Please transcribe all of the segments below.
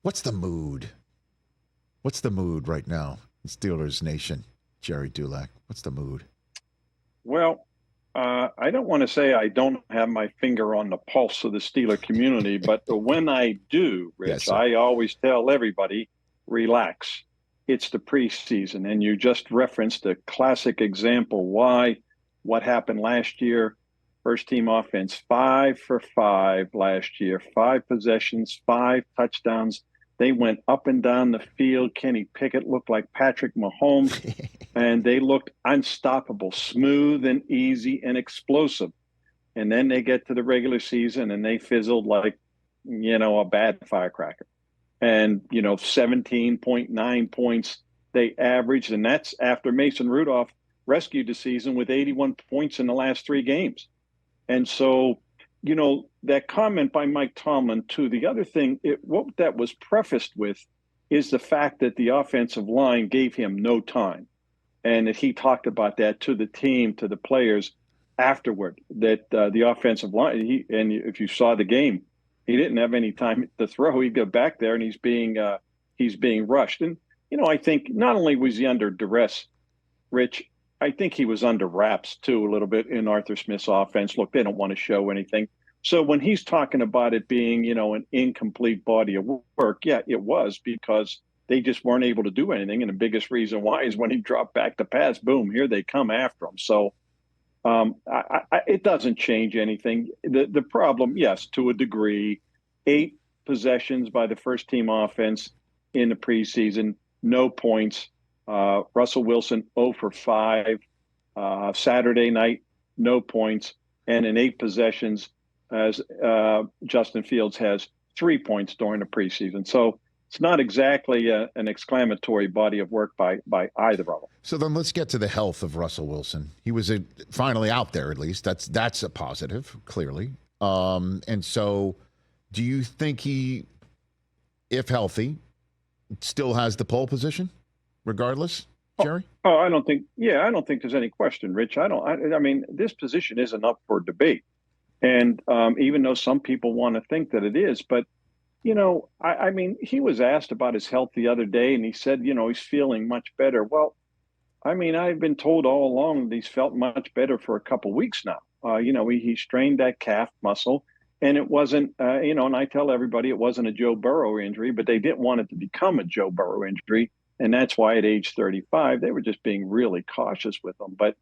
What's the mood? What's the mood right now in Steelers Nation, Gerry Dulac? What's the mood? Well, I don't want to say I don't have my finger on the pulse of the Steeler community, but when I do, Yes, Rich, sir. I always tell everybody, relax. It's the preseason. And you just referenced a classic example why what happened last year. First team offense, 5 for 5 last year, 5 possessions, 5 touchdowns. They went up and down the field. Kenny Pickett looked like Patrick Mahomes, and they looked unstoppable, smooth and easy and explosive. And then they get to the regular season and they fizzled like, a bad firecracker. And, 17.9 points they averaged. And that's after Mason Rudolph rescued the season with 81 points in the last 3 games. And so, that comment by Mike Tomlin, too, the other thing, what that was prefaced with is the fact that the offensive line gave him no time. And that he talked about that to the team, to the players afterward, that the offensive line, if you saw the game, he didn't have any time to throw. He'd go back there and he's being rushed. And, I think not only was he under duress, Rich, I think he was under wraps, too, a little bit in Arthur Smith's offense. Look, they don't want to show anything. So when he's talking about it being, an incomplete body of work, yeah, it was because they just weren't able to do anything. And the biggest reason why is when he dropped back to pass, boom, here they come after him. So it doesn't change anything. The problem, yes, to a degree, 8 possessions by the first team offense in the preseason, no points. Russell Wilson 0 for 5. Saturday night, no points. And in 8 possessions, as Justin Fields has 3 points during the preseason. So it's not exactly an exclamatory body of work by either of them. So then let's get to the health of Russell Wilson. He was finally out there, at least. That's a positive, clearly. And so do you think he, if healthy, still has the pole position? Regardless, Gerry? I don't think there's any question, Rich. I mean, this position isn't up for debate. And even though some people want to think that it is, but, I mean, he was asked about his health the other day and he said, he's feeling much better. Well, I mean, I've been told all along that he's felt much better for a couple of weeks now. He strained that calf muscle and it wasn't, and I tell everybody it wasn't a Joe Burrow injury, but they didn't want it to become a Joe Burrow injury. And that's why at age 35, they were just being really cautious with him. But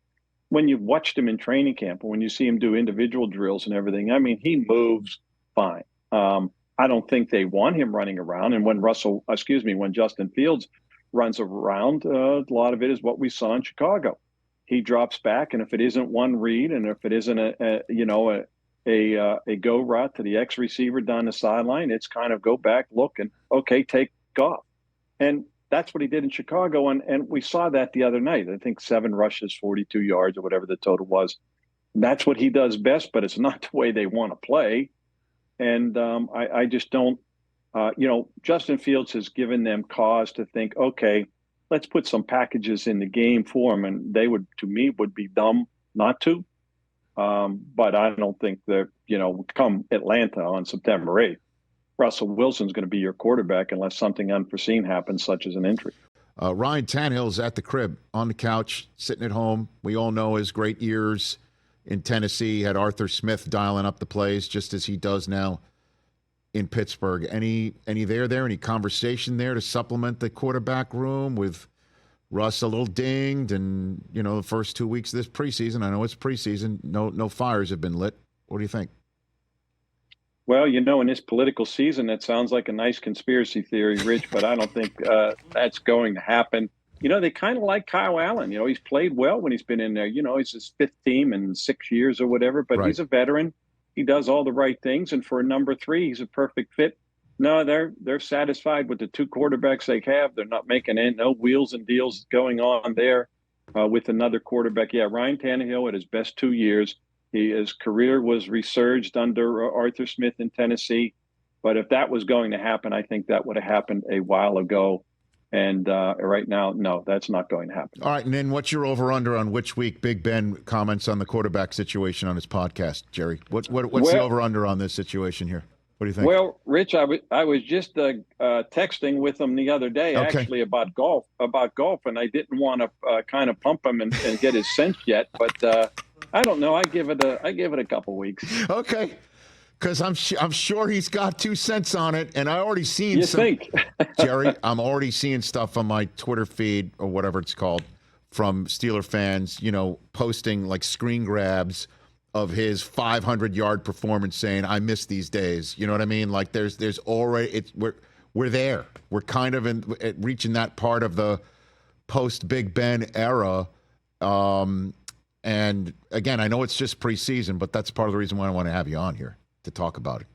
when you've watched him in training camp, or when you see him do individual drills and everything, I mean, he moves fine. I don't think they want him running around. And when Justin Fields runs around, a lot of it is what we saw in Chicago. He drops back, and if it isn't one read, and if it isn't a go route to the X receiver down the sideline, it's kind of go back, look, and okay, take off. And that's what he did in Chicago, and we saw that the other night. I think 7 rushes, 42 yards, or whatever the total was. That's what he does best, but it's not the way they want to play. And I just don't, Justin Fields has given them cause to think, okay, let's put some packages in the game for him, and they would be dumb not to. But I don't think that, come Atlanta on September 8th, Russell Wilson's going to be your quarterback unless something unforeseen happens, such as an injury. Ryan Tannehill's at the crib, on the couch, sitting at home. We all know his great years in Tennessee. Had Arthur Smith dialing up the plays just as he does now in Pittsburgh. Any any conversation there to supplement the quarterback room with Russ a little dinged and, the first 2 weeks of this preseason? I know it's preseason. No fires have been lit. What do you think? Well, in this political season, that sounds like a nice conspiracy theory, Rich, but I don't think that's going to happen. They kind of like Kyle Allen. He's played well when he's been in there. He's his 5th team in 6 years or whatever, but He's a veteran. He does all the right things. And for a number 3, he's a perfect fit. No, they're satisfied with the 2 quarterbacks they have. They're not making no wheels and deals going on there with another quarterback. Yeah, Ryan Tannehill at his best 2 years. His career was resurged under Arthur Smith in Tennessee. But if that was going to happen, I think that would have happened a while ago. And right now, no, that's not going to happen. All right, and then what's your over-under on which week Big Ben comments on the quarterback situation on his podcast, Gerry? What's the over-under on this situation here? What do you think? Well, Rich, I was just texting with him the other day, actually about golf, and I didn't want to kind of pump him and get his sense yet, but I don't know. I give it a couple weeks. Okay, because I'm sure he's got 2 cents on it, and I already seen. You think, Gerry? I'm already seeing stuff on my Twitter feed or whatever it's called from Steeler fans, posting like screen grabs of his 500-yard performance, saying, "I miss these days." You know what I mean? Like there's already we're there. We're kind of reaching that part of the post Big Ben era. And again, I know it's just preseason, but that's part of the reason why I want to have you on here to talk about it.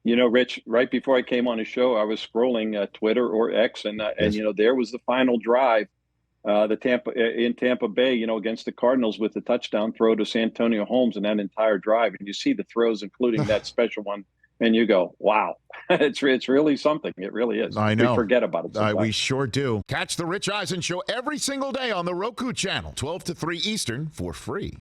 You know, Rich, right before I came on the show, I was scrolling Twitter or X, and there was the final drive. In Tampa Bay, against the Cardinals with the touchdown throw to Santonio Holmes and that entire drive. And you see the throws, including that special one, and you go, wow, it's really something. It really is. I know. We forget about it sometimes. We sure do. Catch the Rich Eisen Show every single day on the Roku channel, 12 to 3 Eastern, for free.